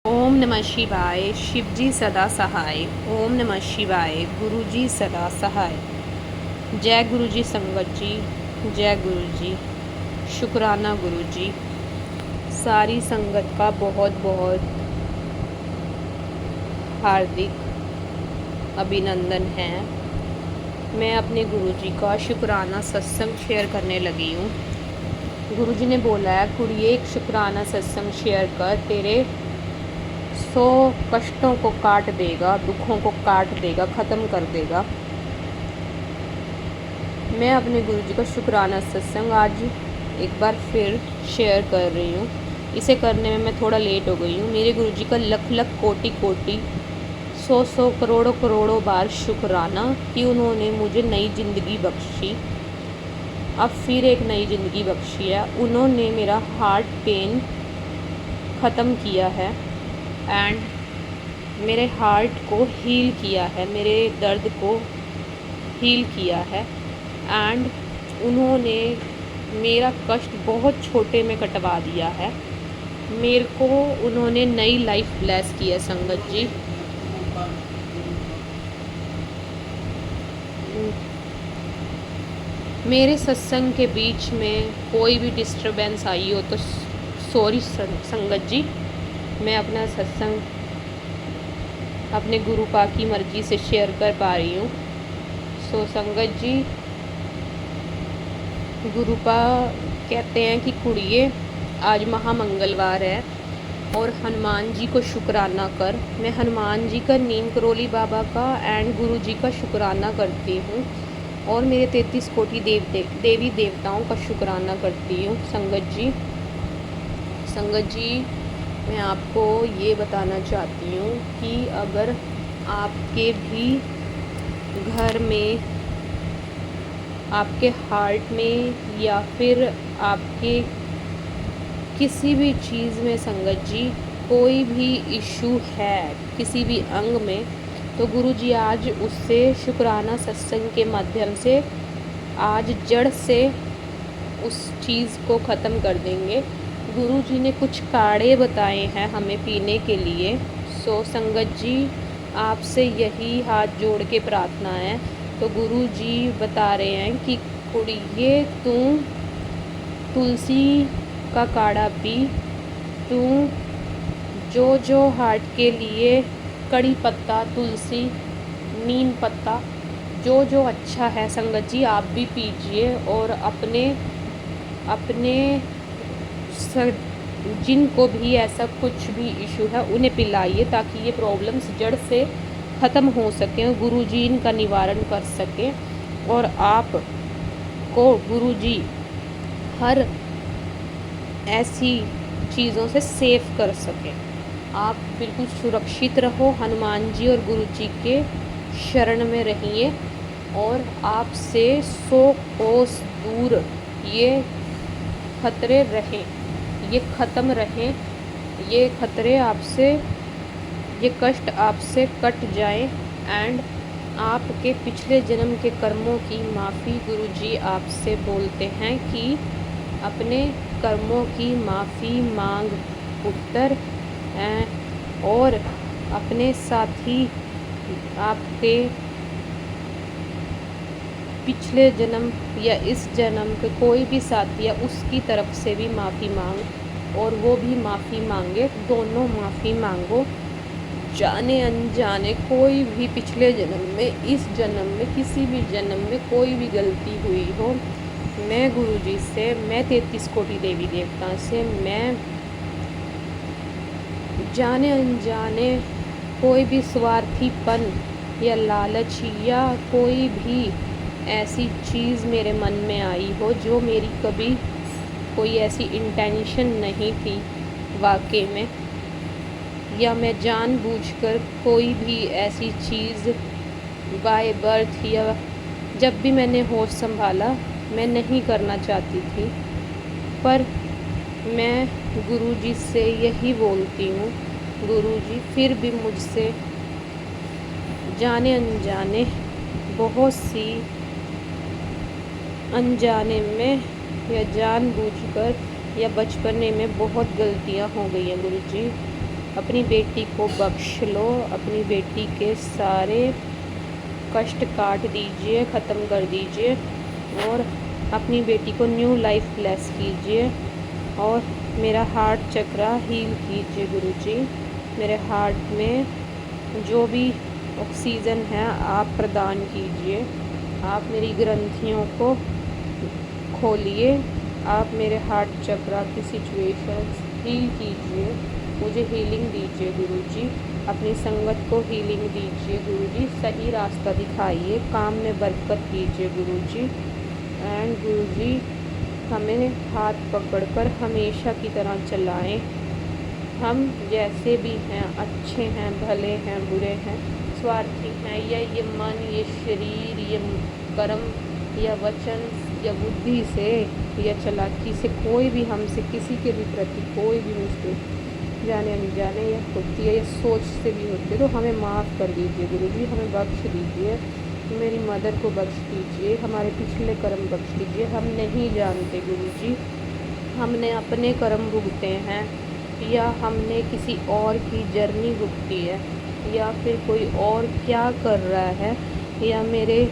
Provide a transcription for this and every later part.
ओम नमः शिवाय। शिवजी सदा सहाय। ओम नमः शिवाय। गुरुजी सदा सहाय। जय गुरुजी संगत जी। जय गुरुजी। शुक्राना गुरुजी। सारी संगत का बहुत बहुत हार्दिक अभिनंदन है। मैं अपने गुरुजी का शुक्राना सत्संग शेयर करने लगी हूँ। गुरुजी ने बोला है, कुड़िए एक शुक्राना सत्संग शेयर कर, तेरे 100 कष्टों को काट देगा, दुखों को काट देगा, ख़त्म कर देगा। मैं अपने गुरुजी का शुक्राना सत्संग आज एक बार फिर शेयर कर रही हूँ। इसे करने में मैं थोड़ा लेट हो गई हूँ। मेरे गुरुजी का लख लख कोटि कोटि 100 करोड़ों करोड़ों बार शुक्राना कि उन्होंने मुझे नई ज़िंदगी बख्शी। अब फिर एक नई ज़िंदगी बख्शी है। उन्होंने मेरा हार्ट पेन ख़त्म किया है एंड मेरे हार्ट को हील किया है, मेरे दर्द को हील किया है एंड उन्होंने मेरा कष्ट बहुत छोटे में कटवा दिया है। मेरे को उन्होंने नई लाइफ ब्लेस की है संगत जी। मेरे सत्संग के बीच में कोई भी डिस्टरबेंस आई हो तो सॉरी संगत जी। मैं अपना सत्संग अपने गुरु पा की मर्जी से शेयर कर पा रही हूँ। सो संगत जी, गुरुपा कहते हैं कि कुड़िए आज महामंगलवार है और हनुमान जी को शुक्राना कर। मैं हनुमान जी का, नीम करोली बाबा का एंड गुरु जी का शुक्राना करती हूँ और मेरे 33 कोटि देवी देवताओं का शुक्राना करती हूँ। संगत जी मैं आपको ये बताना चाहती हूँ कि अगर आपके भी घर में, आपके हार्ट में या फिर आपके किसी भी चीज़ में संगत जी कोई भी इशू है किसी भी अंग में, तो गुरुजी आज उससे शुक्राना सत्संग के माध्यम से आज जड़ से उस चीज़ को ख़त्म कर देंगे। गुरुजी ने कुछ काढ़े बताए हैं हमें पीने के लिए। सो संगत जी आपसे यही हाथ जोड़ के प्रार्थना है। तो गुरुजी बता रहे हैं कि कुड़िए तू तुलसी का काढ़ा पी, तू जो हार्ट के लिए कड़ी पत्ता, तुलसी, नीम पत्ता जो अच्छा है संगत जी आप भी पीजिए और अपने जिनको भी ऐसा कुछ भी इशू है उन्हें पिलाइए ताकि ये प्रॉब्लम्स जड़ से ख़त्म हो सकें, गुरुजी इनका निवारण कर सकें और आप को गुरुजी हर ऐसी चीज़ों से सेव कर सकें। आप बिल्कुल सुरक्षित रहो, हनुमान जी और गुरु जी के शरण में रहिए और आपसे 100 कोस दूर ये खतरे रहें, ये ख़त्म रहें, ये खतरे आपसे, ये कष्ट आपसे कट जाएं एंड आपके पिछले जन्म के कर्मों की माफ़ी गुरुजी आपसे बोलते हैं कि अपने कर्मों की माफ़ी मांग पुत्र और अपने साथी आपके पिछले जन्म या इस जन्म के कोई भी साथी है उसकी तरफ से भी माफ़ी मांग और वो भी माफ़ी मांगे, दोनों माफ़ी मांगो। जाने अनजाने कोई भी पिछले जन्म में, इस जन्म में, किसी भी जन्म में कोई भी गलती हुई हो, मैं गुरुजी से, मैं 33 कोटि देवी देवता से, मैं जाने अनजाने कोई भी स्वार्थीपन या लालच या कोई भी ऐसी चीज़ मेरे मन में आई हो जो मेरी कभी कोई ऐसी इंटेंशन नहीं थी वाकई में, या मैं जानबूझकर कोई भी ऐसी चीज़ बाय बर्थ या जब भी मैंने होश संभाला मैं नहीं करना चाहती थी, पर मैं गुरुजी से यही बोलती हूँ, गुरुजी फिर भी मुझसे जाने अनजाने बहुत सी अनजाने में या जानबूझकर या बचपने में बहुत गलतियाँ हो गई हैं गुरुजी। अपनी बेटी को बख्श लो, अपनी बेटी के सारे कष्ट काट दीजिए, ख़त्म कर दीजिए और अपनी बेटी को न्यू लाइफ ब्लेस कीजिए और मेरा हार्ट चक्रा हील कीजिए गुरुजी। मेरे हार्ट में जो भी ऑक्सीजन है आप प्रदान कीजिए, आप मेरी ग्रंथियों को खोलिए, आप मेरे हार्ट चक्रा की सिचुएशन हील कीजिए, मुझे हीलिंग दीजिए गुरुजी। अपनी संगत को हीलिंग दीजिए गुरुजी, सही रास्ता दिखाइए, काम में बरकत कीजिए गुरुजी। एंड गुरुजी हमें हाथ पकड़कर हमेशा की तरह चलाएं। हम जैसे भी हैं, अच्छे हैं, भले हैं, बुरे हैं, स्वार्थी हैं, या ये मन, ये शरीर, ये कर्म या वचन या बुद्धि से या चालाकी से कोई भी हमसे किसी के भी प्रति कोई भी मिस्टेक जाने अनजाने या होती है या सोच से भी होती है तो हमें माफ़ कर दीजिए गुरुजी, हमें बख्श दीजिए, मेरी मदर को बख्श दीजिए, हमारे पिछले कर्म बख्श दीजिए। हम नहीं जानते गुरुजी, हमने अपने कर्म भुगते हैं या हमने किसी और की जर्नी भुगती है या फिर कोई और क्या कर रहा है या मेरे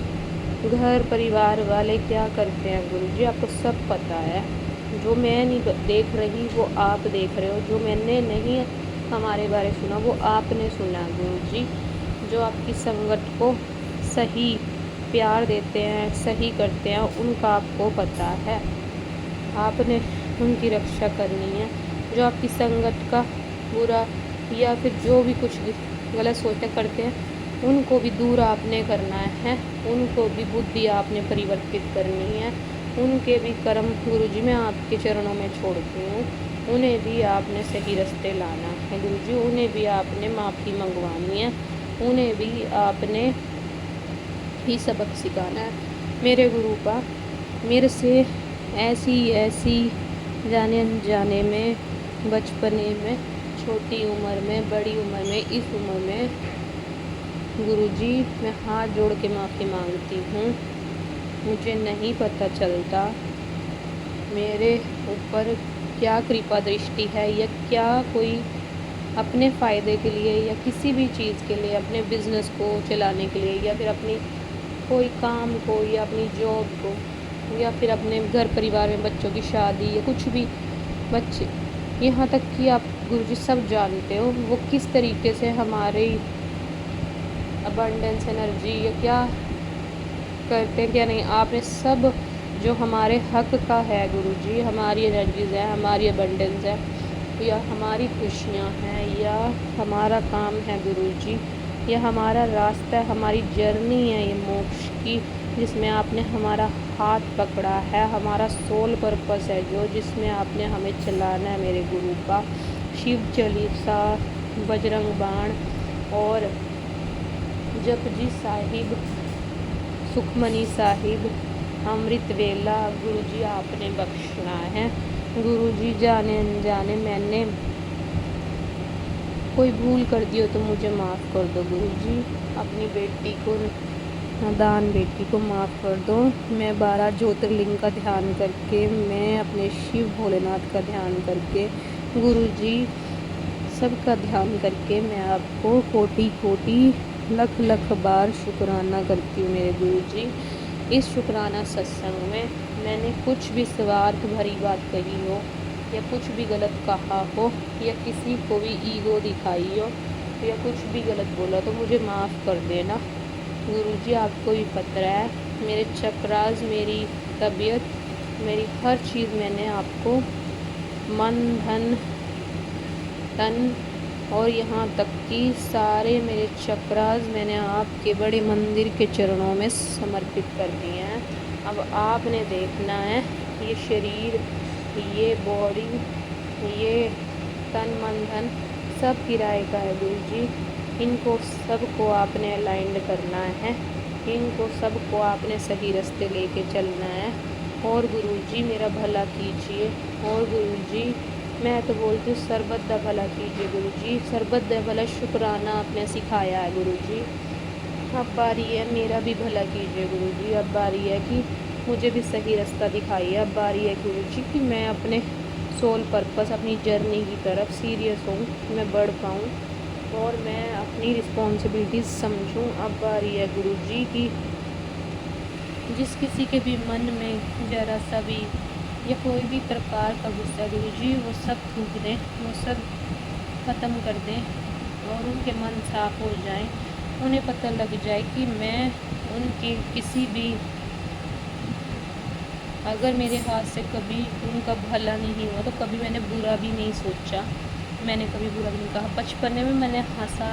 घर परिवार वाले क्या करते हैं गुरुजी, आपको सब पता है। जो मैं नहीं देख रही वो आप देख रहे हो, जो मैंने नहीं हमारे बारे सुना वो आपने सुना गुरुजी। जो आपकी संगत को सही प्यार देते हैं, सही करते हैं, उनका आपको पता है, आपने उनकी रक्षा करनी है। जो आपकी संगत का बुरा या फिर जो भी कुछ गलत सोचते करते हैं उनको भी दूर आपने करना है, उनको भी बुद्धि आपने परिवर्तित करनी है, उनके भी कर्म गुरुजी मैं आपके चरणों में छोड़ती हूँ, उन्हें भी आपने सही रास्ते लाना है गुरुजी, उन्हें भी आपने माफ़ी मंगवानी है, उन्हें भी आपने ही सबक सिखाना है। मेरे गुरु का मेरे से ऐसी जाने अनजाने में, बचपने में, छोटी उम्र में, बड़ी उम्र में, इस उम्र में गुरुजी मैं हाथ जोड़ के माफ़ी मांगती हूँ। मुझे नहीं पता चलता मेरे ऊपर क्या कृपा दृष्टि है या क्या कोई अपने फ़ायदे के लिए या किसी भी चीज़ के लिए, अपने बिज़नेस को चलाने के लिए या फिर अपनी कोई काम को या अपनी जॉब को या फिर अपने घर परिवार में बच्चों की शादी या कुछ भी, बच्चे यहाँ तक कि आप गुरुजी सब जानते हो वो किस तरीके से हमारी अबंडेंस एनर्जी या क्या करते हैं क्या नहीं, आपने सब जो हमारे हक का है गुरुजी, हमारी एनर्जीज़ है, हमारी अबंडेंस है या हमारी खुशियाँ हैं या हमारा काम है गुरुजी या हमारा रास्ता है, हमारी जर्नी है ये मोक्ष की, जिसमें आपने हमारा हाथ पकड़ा है, हमारा सोल पर्पस है जो जिसमें आपने हमें चलाना है मेरे गुरु का। शिव चालीसा, बजरंग बाण और जपजी साहिब, सुखमनी साहिब, अमृत वेला गुरुजी आपने बख्शना है गुरुजी। जाने अनजाने मैंने कोई भूल कर दी हो तो मुझे माफ़ कर दो गुरुजी। अपनी बेटी को, नादान बेटी को माफ़ कर दो। मैं 12 ज्योतिर्लिंग का ध्यान करके, मैं अपने शिव भोलेनाथ का ध्यान करके, गुरुजी सबका ध्यान करके मैं आपको कोटि कोटि लख लख बार शुक्राना करती हूँ मेरे गुरुजी। इस शुक्राना सत्संग में मैंने कुछ भी स्वार्थ भरी बात कही हो या कुछ भी गलत कहा हो या किसी को भी ईगो दिखाई हो या कुछ भी गलत बोला तो मुझे माफ़ कर देना गुरुजी। आपको भी पता है मेरे चक्रास, मेरी तबीयत, मेरी हर चीज़ मैंने आपको मन, धन, तन और यहाँ तक कि सारे मेरे चक्रास मैंने आपके बड़े मंदिर के चरणों में समर्पित कर दिए हैं। अब आपने देखना है ये शरीर, ये बॉडी, ये तन, मन, धन सब किराए का है गुरुजी। इनको सबको आपने अलाइंड करना है, इनको सबको आपने सही रास्ते लेके चलना है। और गुरुजी मेरा भला कीजिए। और गुरुजी मैं तो बोलती हूँ सरबत दा भला कीजिए गुरुजी, सरबत दा भला शुक्राना आपने सिखाया है गुरुजी। अब बारी है मेरा भी भला कीजिए गुरुजी। अब बारी है कि मुझे भी सही रास्ता दिखाइए। अब बारी है गुरुजी कि मैं अपने सोल पर्पस अपनी जर्नी की तरफ सीरियस हूँ, मैं बढ़ पाऊँ और मैं अपनी रिस्पॉन्सिबिलिटीज़ समझूँ। अब बारी है गुरुजी की जिस किसी के भी मन में ज़रा सा भी या कोई भी प्रकार का गुस्सा गुरुजी वो सब थूक दें, वो सब ख़त्म कर दें और उनके मन साफ हो जाए। उन्हें पता लग जाए कि मैं उनके किसी भी, अगर मेरे हाथ से कभी उनका भला नहीं हुआ तो कभी मैंने बुरा भी नहीं सोचा, मैंने कभी बुरा भी नहीं कहा। बचपन में मैंने हंसा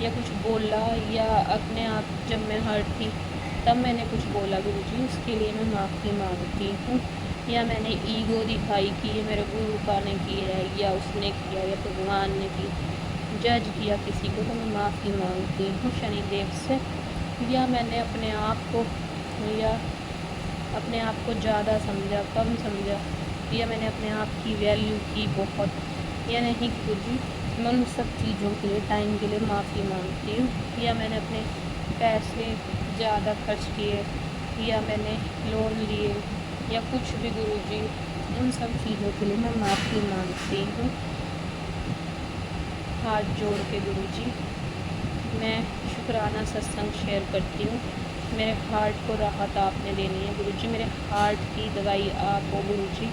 या कुछ बोला या अपने आप जब मैं हर्ट थी तब मैंने कुछ बोला गुरुजी, उसके लिए मैं माफ़ी मांगती हूँ। या मैंने ईगो दिखाई कि ये मेरे गुरु का ने किया है या उसने किया या भगवान ने की, जज किया किसी को, तो मैं माफ़ी मांगती हूँ शनिदेव से। या मैंने अपने आप को या अपने आप को ज़्यादा समझा, कम समझा, या मैंने अपने आप की वैल्यू की बहुत, या नहीं गुरुजी मैं उन सब चीज़ों के लिए, टाइम के लिए माफ़ी मांगती हूँ। या मैंने अपने पैसे ज़्यादा खर्च किए या मैंने लोन लिए या कुछ भी गुरुजी, उन सब चीज़ों के लिए मैं माफ़ी मांगती हूँ हाथ जोड़ के गुरुजी। मैं शुक्राना सत्संग शेयर करती हूँ। मेरे हार्ट को राहत आपने देनी है गुरुजी, मेरे हार्ट की दवाई आप हो गुरुजी।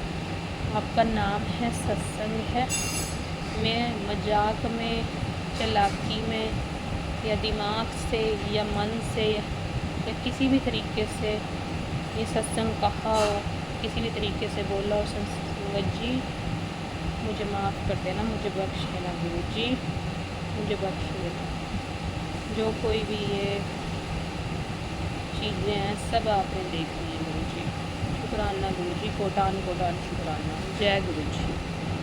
आपका नाम है, सत्संग है। मैं मजाक में, चालाकी में या दिमाग से या मन से या किसी भी तरीके से ये सत्संग कहा हो, किसी भी तरीके से बोला हो, संगत जी मुझे माफ़ कर देना, मुझे बख्श देना गुरुजी, मुझे बख्श देना। जो कोई भी ये चीज़ें हैं सब आपने देख ली हैं गुरुजी। शुक्राना गुरुजी, कोटान कोटान शुक्राना। जय गुरुजी।